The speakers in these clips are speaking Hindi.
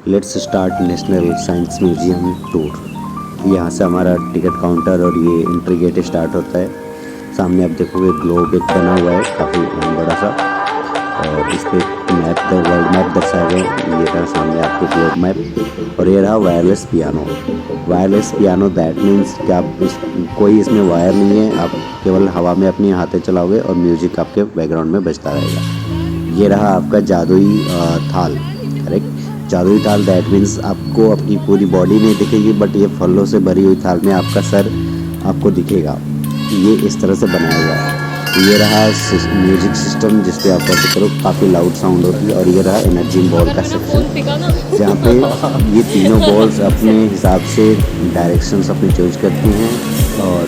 Let's start national science museum tour. यहाँ से हमारा टिकट काउंटर और ये एंट्री गेट स्टार्ट होता है। सामने आप देखोगे ग्लोब एक बना हुआ है काफ़ी बड़ा सा, और इस पर मैप वर्ल्ड मैप दर्शाए गए। ये रहा सामने आपके ग्लोब मैप, और ये रहा wireless piano. Wireless piano that means कि आप कोई इसमें वायर नहीं है, आप केवल हवा में अपनी हाथें चलाओगे और म्यूजिक आपके बैकग्राउंड में बजता रहेगा। ये रहा आपका जादुई थाल। करेक्ट, जादुई थाल दैट मीन्स आपको अपनी पूरी बॉडी नहीं दिखेगी, बट ये फलों से भरी हुई थाल में आपका सर आपको दिखेगा। ये इस तरह से बनाया हुआ है। ये रहा म्यूजिक सिस्टम जिस पे आप बजते करो, काफ़ी लाउड साउंड होती है। और ये रहा एनर्जी बॉल का सेक्शन, जहाँ पे ये तीनों बॉल्स अपने हिसाब से डायरेक्शंस अपनी चेंज करती हैं और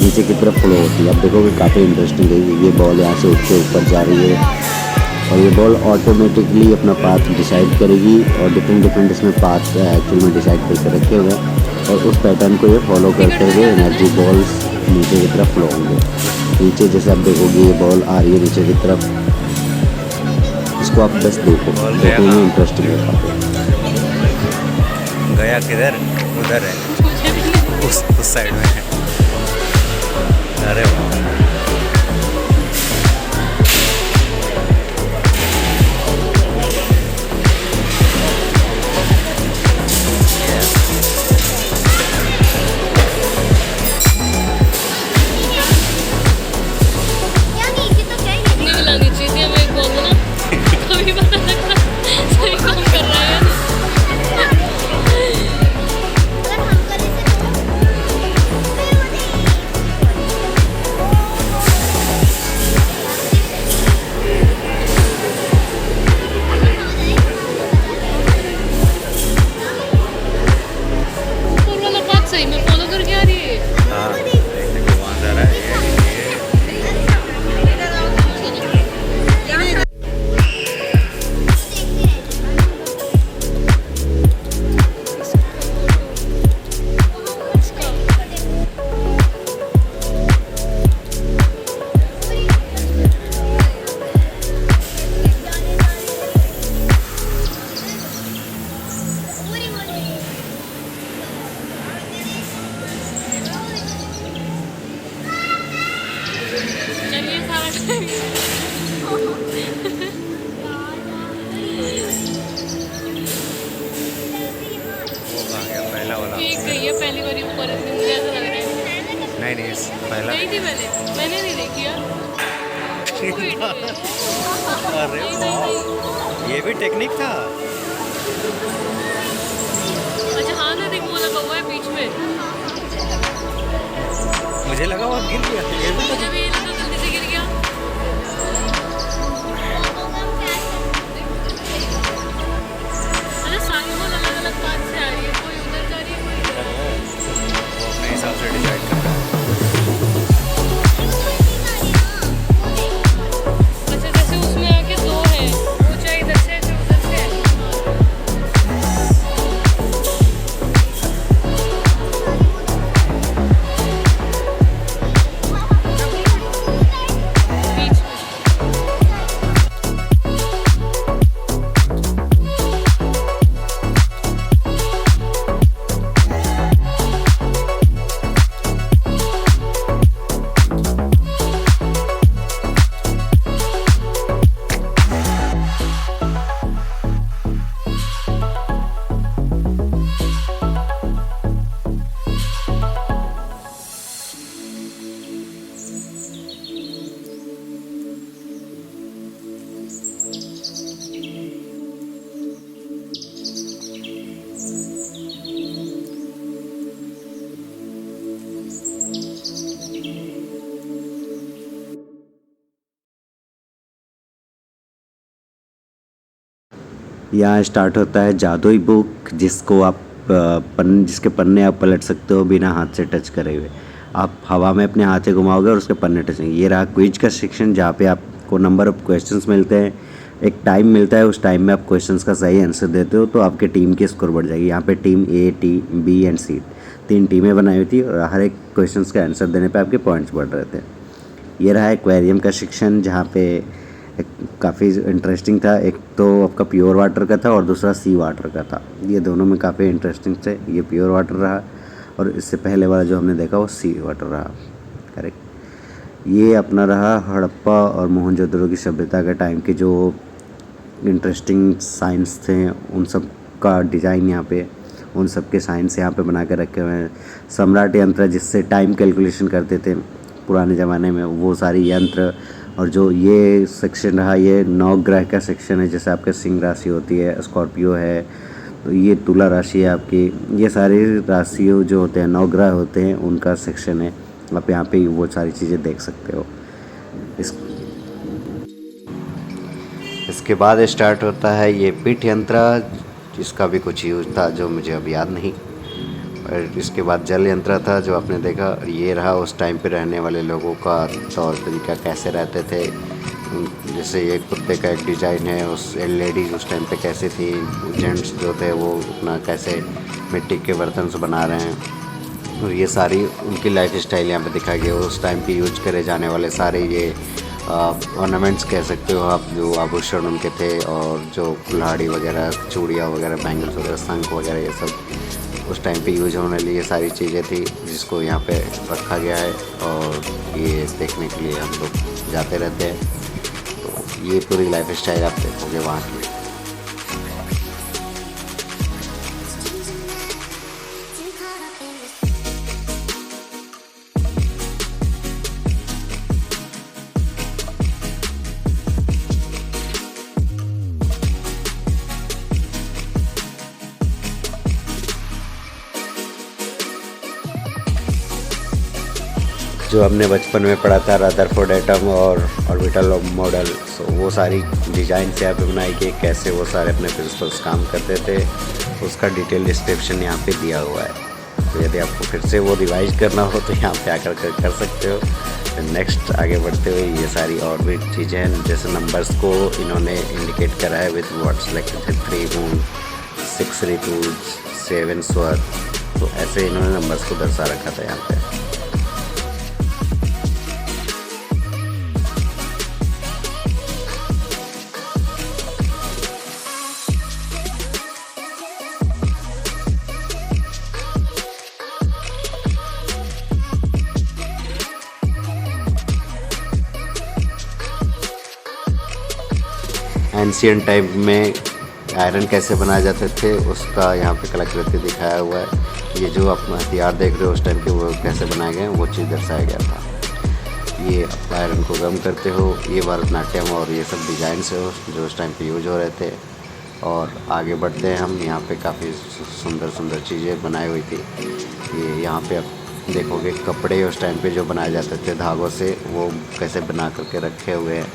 नीचे की तरफ फ्लो होती है। आप देखोगे काफ़ी इंटरेस्टिंग है। ये बॉल यहाँ से उठ के ऊपर जा रही है और ये बॉल ऑटोमेटिकली अपना पाथ डिसाइड करेगी, और डिफरेंट इसमें पाथ एक्चुअल में डिसाइड करके रखे हुए हैं, और उस पैटर्न को ये फॉलो करते हुए एनर्जी बॉल्स नीचे की तरफ फ्लो होंगे। नीचे जैसे आप देखोगे ये बॉल आ रही है नीचे की तरफ, इसको आप बस देखो, देखने में इंटरेस्टिंग है काफ़ी। गया किधर? उधर है, उस साइड में है। अरे वाह, पहली बार ऊपर मुझे ऐसा लग रहा है। नहीं पहला गई थी मैंने नहीं देखी यार। अरे वाह, ये भी टेक्निक था। अच्छा हाँ ना, देख वो लगा हुआ है बीच में। मुझे लगा वो गिर गया, ये भी मुझे भी लगा जल्दी से गिर गया। अच्छा सारी वो अलग अलग पार्ट से आ रही है, कोई उधर जा रही है कोई इधर। वो अपने हिसाब से डिसाइड कर रहा है। अच्छा जैसे उसमें आके दो है, कुछ है इधर से जो उधर से है। बीच में यहाँ स्टार्ट होता है जादुई बुक, जिसको आप जिसके पन्ने आप पलट सकते हो बिना हाथ से टच करे हुए। आप हवा में अपने हाथ से घुमाओगे और उसके पन्ने टच होंगे। ये रहा क्विज का सेक्शन, जहाँ पे आपको नंबर ऑफ क्वेश्चंस मिलते हैं, एक टाइम मिलता है। उस टाइम में आप क्वेश्चंस का सही आंसर देते हो तो आपके टीम की स्कोर बढ़ जाएगी। यहाँ पे टीम ए, बी एंड सी 3 टीमें बनाई हुई थी, और हर एक क्वेश्चंस का आंसर देने पे आपके पॉइंट्स बढ़ रहे थे। ये रहा एक्वेरियम का सेक्शन, जहाँ पे काफ़ी इंटरेस्टिंग था। एक तो आपका प्योर वाटर का था और दूसरा सी वाटर का था। ये दोनों में काफ़ी इंटरेस्टिंग थे। ये प्योर वाटर रहा और इससे पहले वाला जो हमने देखा वो सी वाटर रहा। करेक्ट। ये अपना रहा हड़प्पा और मोहनजोदड़ो की सभ्यता के टाइम के जो इंटरेस्टिंग साइंस थे उन सब का डिज़ाइन यहाँ पे, उन सब के साइंस यहाँ पे बना के रखे हुए हैं। सम्राट यंत्र जिससे टाइम कैलकुलेशन करते थे पुराने ज़माने में, वो सारी यंत्र। और जो ये सेक्शन रहा ये नवग्रह का सेक्शन है। जैसे आपके सिंह राशि होती है, स्कॉर्पियो है, तो ये तुला राशि है आपकी। ये सारी राशियों जो होते हैं नवग्रह होते हैं उनका सेक्शन है। आप यहाँ पे वो सारी चीज़ें देख सकते हो। इसके बाद स्टार्ट होता है ये पीठ यंत्र, जिसका भी कुछ यूज था जो मुझे अब याद नहीं। और इसके बाद जल यंत्र था जो आपने देखा। ये रहा उस टाइम पे रहने वाले लोगों का तौर तरीका, कैसे रहते थे। जैसे ये कुत्ते का एक डिज़ाइन है, उस लेडीज उस टाइम पे कैसे थी, जेंट्स जो थे वो अपना कैसे मिट्टी के बर्तन से बना रहे हैं। और ये सारी उनकी लाइफ स्टाइल यहाँ पे दिखाई गई। उस टाइम पे यूज करे जाने वाले सारे ये ऑर्नामेंट्स कह सकते हो आप, जो आभूषण उनके थे, और जो कुल्हाड़ी वगैरह, चूड़ियाँ वगैरह, बैंगल्स वगैरह, शंख वगैरह, ये सब उस टाइम पे यूज होने लिए सारी चीज़ें थी, जिसको यहाँ पे रखा गया है। और ये देखने के लिए हम लोग जाते रहते हैं। तो ये पूरी लाइफ स्टाइल आप देखोगे वहाँ की। जो हमने बचपन में पढ़ा था रदरफोर्ड एटम और ऑर्बिटल मॉडल, सो वो सारी डिज़ाइन से यहाँ पे बनाई गई, कैसे वो सारे अपने प्रिंसिपल्स काम करते थे, उसका डिटेल डिस्क्रिप्शन यहाँ पे दिया हुआ है। तो यदि आपको फिर से वो रिवाइज करना हो तो यहाँ पे आकर कर सकते हो। तो नेक्स्ट आगे बढ़ते हुए ये सारी और भी चीज़ें हैं, जैसे नंबर्स को इन्होंने इंडिकेट करा है विथ वर्ड्स लाइक 3 मून, 6 ऋतु, 7 स्वर। तो ऐसे इन्होंने नंबर्स को दर्शा रखा था यहाँ पे। एंशियंट टाइम में आयरन कैसे बनाए जाते थे उसका यहाँ पे कलाकृति दिखाया हुआ है। ये जो आप हथियार देख रहे हो उस टाइम के वो कैसे बनाए गए वो चीज़ दर्शाया गया था। ये आयरन को गर्म करते हो, ये भरतनाट्यम और ये सब डिज़ाइंस है जो उस टाइम पे यूज हो रहे थे। और आगे बढ़ते हैं हम, यहाँ पे काफ़ी सुंदर सुंदर चीज़ें बनाई हुई थी। ये यहाँ पे आप देखोगे कपड़े उस टाइम पे जो बनाए जाते थे धागों से, वो कैसे बना करके रखे हुए हैं,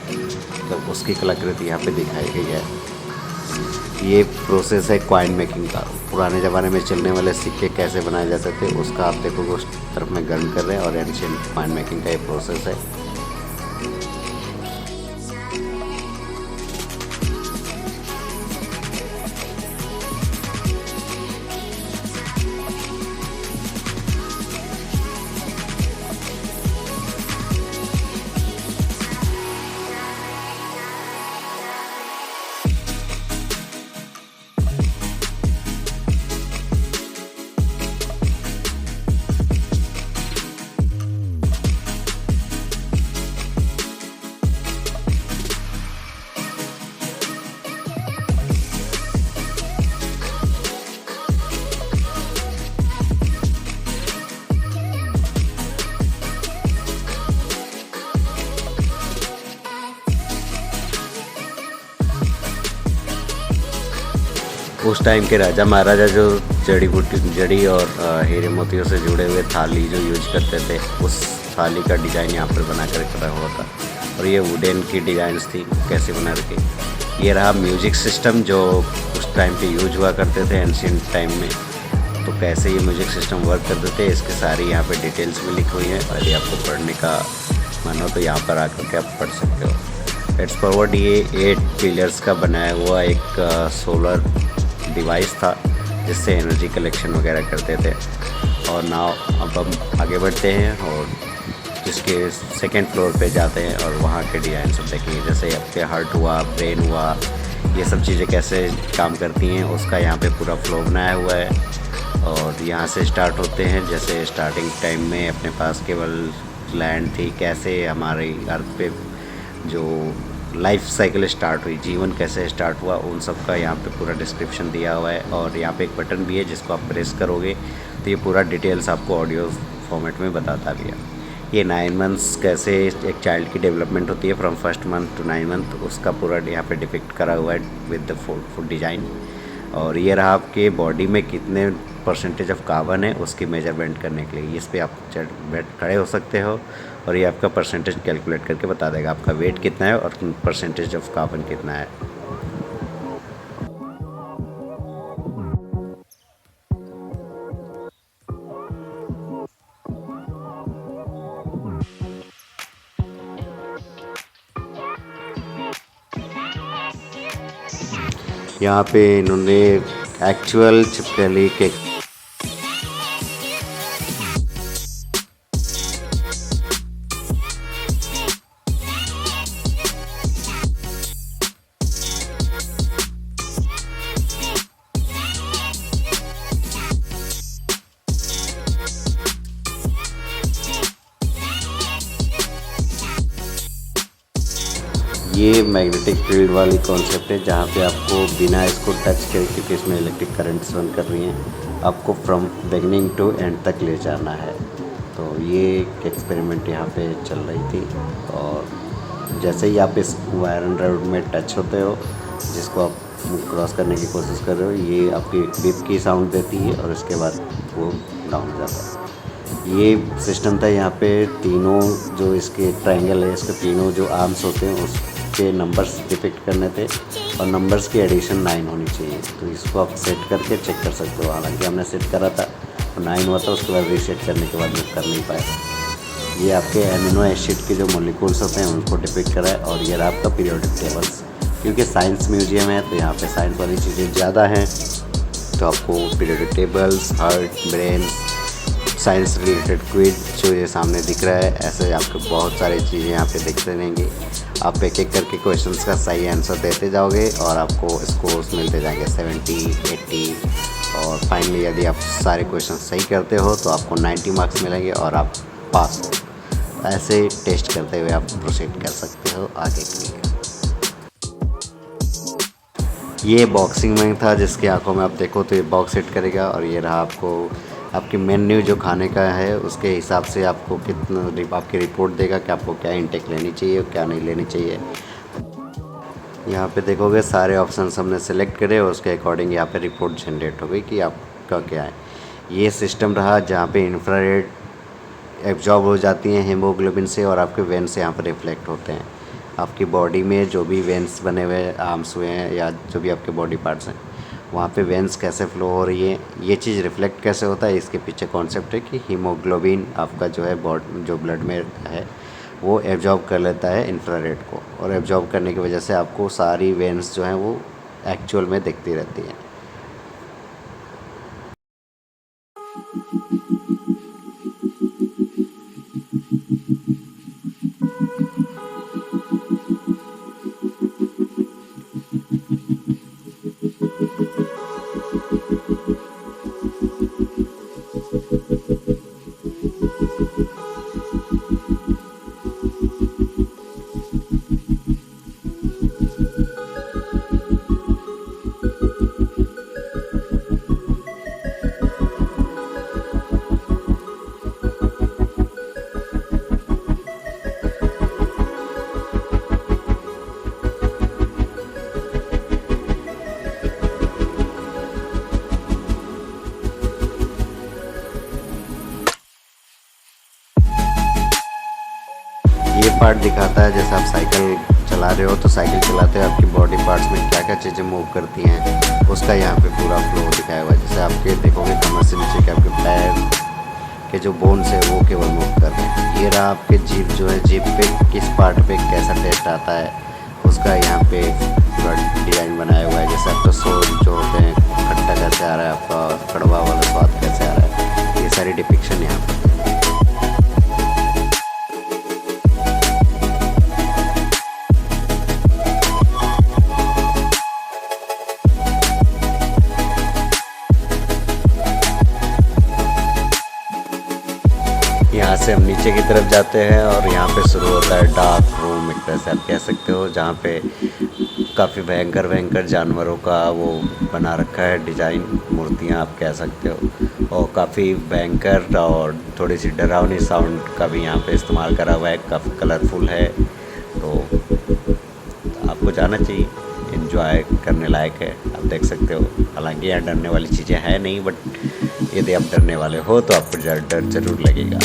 तो उसकी कलाकृति यहाँ पे दिखाई गई है। ये प्रोसेस है कॉइन मेकिंग का। पुराने ज़माने में चलने वाले सिक्के कैसे बनाए जाते थे उसका आप देखोगे उस तरफ में गर्म कर रहे हैं, और एंशिएंट कॉइन मेकिंग का ये प्रोसेस है। उस टाइम के राजा महाराजा जो जड़ी और हीरे मोतियों से जुड़े हुए थाली जो यूज करते थे, उस थाली का डिज़ाइन यहाँ पर बना कर रखा हुआ था। और ये वुडन की डिज़ाइंस थी कैसे बना रखी। ये रहा म्यूजिक सिस्टम जो उस टाइम पे यूज हुआ करते थे एंशिएंट टाइम में। तो कैसे ये म्यूजिक सिस्टम वर्क करते थे इसके सारी यहाँ पे डिटेल्स में लिखी हुई हैं। और यदि आपको पढ़ने का मन हो तो यहाँ पर आकर के आप पढ़ सकते हो। एट्स फॉरवर्ड ये 8 पिलर्स का बनाया हुआ एक सोलर डिवाइस था जिससे एनर्जी कलेक्शन वगैरह करते थे। और नाउ अब हम आगे बढ़ते हैं और इसके सेकंड फ्लोर पे जाते हैं और वहाँ के डिज़ाइन सब देखेंगे, जैसे आपके हार्ट हुआ, ब्रेन हुआ, ये सब चीज़ें कैसे काम करती हैं उसका यहाँ पे पूरा फ्लो बनाया हुआ है। और यहाँ से स्टार्ट होते हैं, जैसे स्टार्टिंग टाइम में अपने पास केवल लैंड थी, कैसे हमारी अर्थ पे जो लाइफ साइकिल स्टार्ट हुई, जीवन कैसे स्टार्ट हुआ, उन सब का यहाँ पे पूरा डिस्क्रिप्शन दिया हुआ है। और यहाँ पे एक बटन भी है जिसको आप प्रेस करोगे तो ये पूरा डिटेल्स आपको ऑडियो फॉर्मेट में बताता भी है। ये 9 मंथ्स कैसे एक चाइल्ड की डेवलपमेंट होती है from first month to 9 month, उसका पूरा यहाँ पे डिपिक्ट करा हुआ है विद द फूड डिज़ाइन। और ये रहा आपके बॉडी में कितने परसेंटेज ऑफ कार्बन है उसकी मेजरमेंट करने के लिए, इस पर आप खड़े हो सकते हो और ये आपका परसेंटेज कैलकुलेट करके बता देगा आपका वेट कितना है और परसेंटेज ऑफ कार्बन कितना है। यहाँ पे इन्होंने एक्चुअल छिपकली के ये मैग्नेटिक फील्ड वाली कॉन्सेप्ट है, जहाँ पे आपको बिना इसको टच करे, क्योंकि इसमें इलेक्ट्रिक करंट्स रन कर रही हैं, आपको फ्रॉम बिगनिंग टू एंड तक ले जाना है। तो ये एक एक्सपेरिमेंट यहाँ पे चल रही थी। और जैसे ही आप इस वायर एंड रोड में टच होते हो, जिसको आप क्रॉस करने की कोशिश कर रहे हो, ये आपकी बीप की साउंड देती है और उसके बाद वो डाउन हो जाता है। ये सिस्टम था, यहाँ पे तीनों जो इसके ट्रायंगल है, इसके तीनों जो आर्म्स होते हैं उसके नंबर्स डिपिक्ट करने थे और नंबर्स की एडिशन 9 होनी चाहिए। तो इसको आप सेट करके चेक कर सकते हो। हालांकि हमने सेट करा था और 9 हुआ था, उसके बाद रीसेट करने के बाद वो कर नहीं पाए। ये आपके एमिनो एसिड के जो मॉलिक्यूल्स होते हैं उनको डिपिक्ट करा है। और ये रहा आपका पीरियोडिक टेबल्स, क्योंकि साइंस म्यूजियम है तो यहाँ पे साइंस वाली चीज़ें ज़्यादा हैं, तो आपको periodic tables, heart, brain, science related quiz जो ये सामने दिख रहा है, ऐसे आपको बहुत सारी चीज़ें यहाँ पे दिखते रहेंगी। आप एक एक करके क्वेश्चंस का सही आंसर देते जाओगे और आपको स्कोर्स मिलते जाएंगे 70, 80 और फाइनली यदि आप सारे क्वेश्चन सही करते हो तो आपको 90 मार्क्स मिलेंगे और आप पास हो। ऐसे टेस्ट करते हुए आप प्रोसीड कर सकते हो आगे के लिए। ये बॉक्सिंग में था, जिसकी आंखों में आप देखो तो ये बॉक्स हिट करेगा। और ये रहा आपको आपकी मेन्यू जो खाने का है उसके हिसाब से आपको कितना आपकी रिपोर्ट देगा कि आपको क्या इंटेक लेनी चाहिए और क्या नहीं लेनी चाहिए। यहाँ पे देखोगे सारे ऑप्शंस हमने सेलेक्ट करे और उसके अकॉर्डिंग यहाँ पे रिपोर्ट जनरेट हो गई कि आपका क्या है। ये सिस्टम रहा जहाँ पे इंफ्रारेड एब्जॉर्ब हो जाती हैं हीमोग्लोबिन से और आपके वेन से यहाँ पर रिफ्लेक्ट होते हैं। आपकी बॉडी में जो भी वेन्स बने हुए आर्म्स हुए हैं या जो भी आपके बॉडी पार्ट्स हैं, वहाँ पे वेंस कैसे फ़्लो हो रही है, ये चीज़ रिफ्लेक्ट कैसे होता है, इसके पीछे कॉन्सेप्ट है कि हीमोग्लोबिन आपका जो है जो ब्लड में है वो एब्जॉर्ब कर लेता है इंफ्रारेड को, और एब्जॉर्ब करने की वजह से आपको सारी वेंस जो हैं वो एक्चुअल में दिखती रहती हैं। ये पार्ट दिखाता है जैसे आप साइकिल चला रहे हो, तो साइकिल चलाते हुए आपकी बॉडी पार्ट्स में क्या क्या चीज़ें मूव करती हैं उसका यहाँ पे पूरा फ्लो दिखाया हुआ है। जैसे आपके देखोगे कमर से नीचे के आपके पैर के जो बोन्स है वो केवल मूव कर रहे हैं। ये रहा आपके जीप जो है, जीप पे किस पार्ट पे कैसा टेस्ट आता है उसका यहाँ पे पूरा डिज़ाइन बनाया हुआ है। जैसे आपका सोल जो होते हैं खट्टा कैसे आ रहा है, आपका कड़वा वाला स्वाद कैसे आ रहा है, ये सारी डिपिक्शन यहाँ पर। से हम नीचे की तरफ जाते हैं और यहाँ पे शुरू होता है डार्क रूम, एक तरह से आप कह सकते हो, जहाँ पे काफ़ी भयंकर जानवरों का वो बना रखा है डिज़ाइन, मूर्तियाँ आप कह सकते हो, और काफ़ी भयंकर और थोड़ी सी डरावनी साउंड का भी यहाँ पे इस्तेमाल करा हुआ है, काफ़ी कलरफुल है। तो आपको जाना चाहिए, एंजॉय करने लायक है, आप देख सकते हो। हालांकि यहाँ डरने वाली चीज़ें हैं नहीं, बट यदि आप डरने वाले हो तो आपको डर जरूर लगेगा।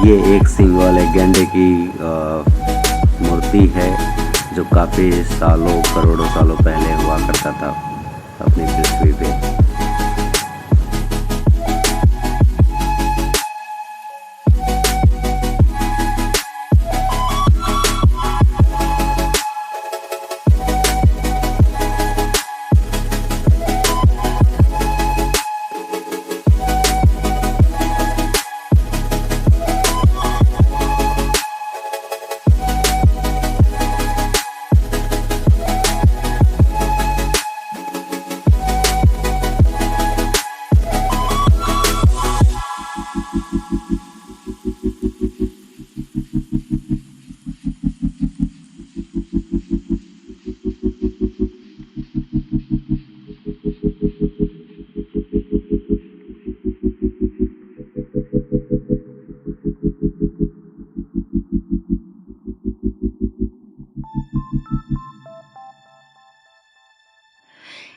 ये एक सींग वाले गैंडे की मूर्ति है जो काफ़ी सालों करोड़ों सालों पहले हुआ करता था अपनी पृथ्वी पे।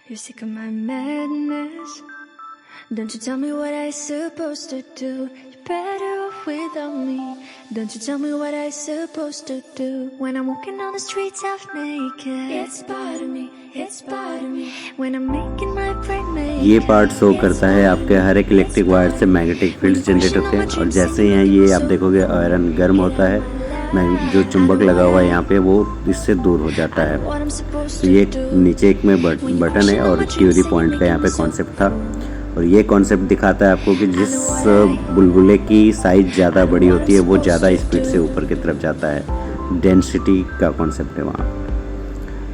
You're sick of my madness. Don't you tell me what I supposed to do. You're better off without me. Don't you tell me what I supposed to do. When I'm walking on the streets half naked, it's part of me, it's part of me. When I'm making my brain make ये पार्ट शो करता है आपके हर एक इलेक्ट्रिक वायर से मैग्नेटिक फील्ड्स जनरेट होते हैं, और जैसे ही ये आप देखोगे आयरन गर्म होता है, जो चुंबक लगा हुआ है यहाँ पे वो इससे दूर हो जाता है। तो ये नीचे एक में बटन है और क्यूरी पॉइंट का यहाँ पे कॉन्सेप्ट था, और ये कॉन्सेप्ट दिखाता है आपको कि जिस बुलबुले की साइज़ ज़्यादा बड़ी होती है वो ज़्यादा स्पीड से ऊपर की तरफ जाता है। डेंसिटी का कॉन्सेप्ट है वहाँ।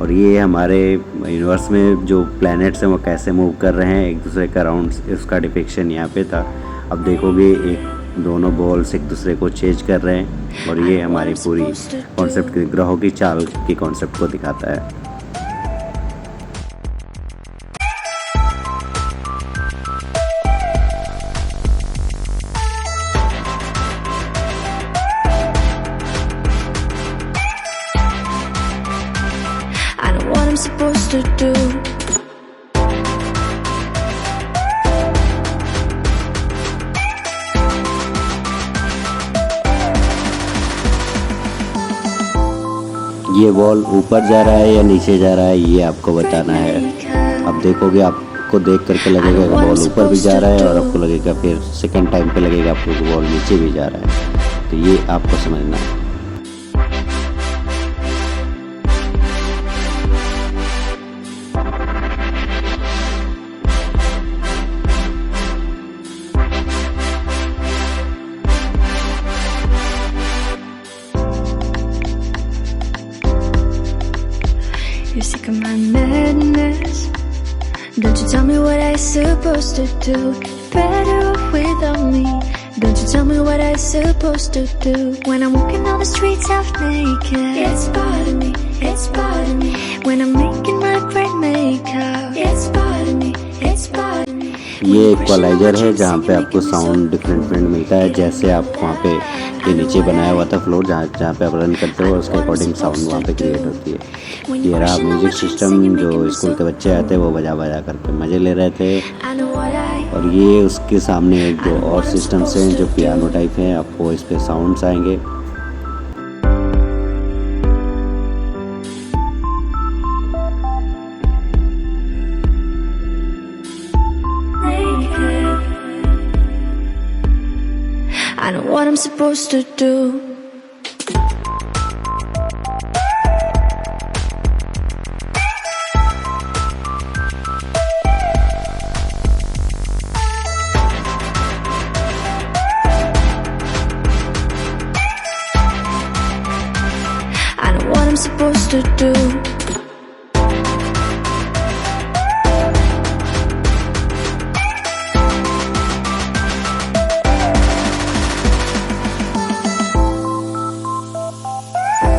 और ये हमारे यूनिवर्स में जो प्लैनेट्स हैं वो कैसे मूव कर रहे हैं एक दूसरे का अराउंड, उसका डिपिक्शन यहाँ पे था। अब देखोगे दोनों बॉल्स एक दूसरे को चेंज कर रहे हैं, और ये हमारी पूरी कॉन्सेप्ट ग्रहों की चाल की कॉन्सेप्ट को दिखाता है। I know what I'm supposed to do. ये बॉल ऊपर जा रहा है या नीचे जा रहा है ये आपको बताना है। अब देखोगे आपको देख करके लगेगा कि बॉल ऊपर भी जा रहा है, और आपको लगेगा फिर सेकंड टाइम पे लगेगा आपको कि बॉल नीचे भी जा रहा है। तो ये आपको समझना है। You're sick of my madness. Don't you tell me what I supposed to do. You're better off without me. Don't you tell me what I supposed to do. When I'm walking on the streets half naked, it's part of me, it's part of me. When I'm making my brain make up, it's part of me, it's part of me. ये इक्वलाइजर है जहाँ पे आपको साउंड डिफरेंट मिलता है। जैसे आप वहाँ पे ये नीचे बनाया हुआ था फ्लोर जहाँ पे आप रन करते हो, उसके अकॉर्डिंग साउंड वहाँ पे क्रिएट होती है। ये रहा म्यूजिक सिस्टम जो स्कूल के बच्चे आते हैं वो बजा बजा करके मज़े ले रहे थे। और ये उसके सामने एक दो और सिस्टम्स हैं जो पियानो टाइप हैं, आपको इस पर साउंड्स आएंगे। I know what I'm supposed to do. I know what I'm supposed to do.